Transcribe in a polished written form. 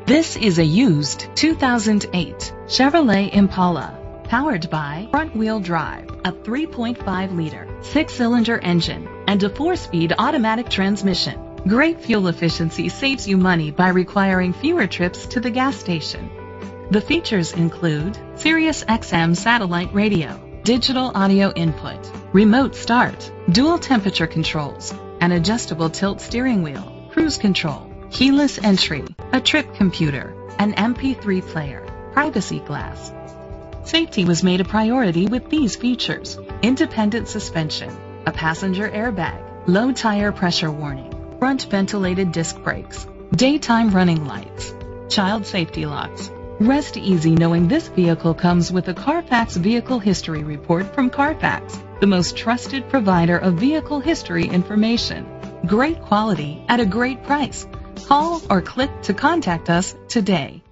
This is a used 2008 Chevrolet Impala, powered by front-wheel drive, a 3.5-liter, 6-cylinder engine, and a 4-speed automatic transmission. Great fuel efficiency saves you money by requiring fewer trips to the gas station. The features include Sirius XM satellite radio, digital audio input, remote start, dual temperature controls, an adjustable tilt steering wheel, cruise control, keyless entry, a trip computer, an MP3 player, privacy glass. Safety was made a priority with these features: independent suspension, a passenger airbag, low tire pressure warning, front ventilated disc brakes, daytime running lights, child safety locks. Rest easy knowing this vehicle comes with a Carfax Vehicle History Report from Carfax, the most trusted provider of vehicle history information. Great quality at a great price. Call or click to contact us today.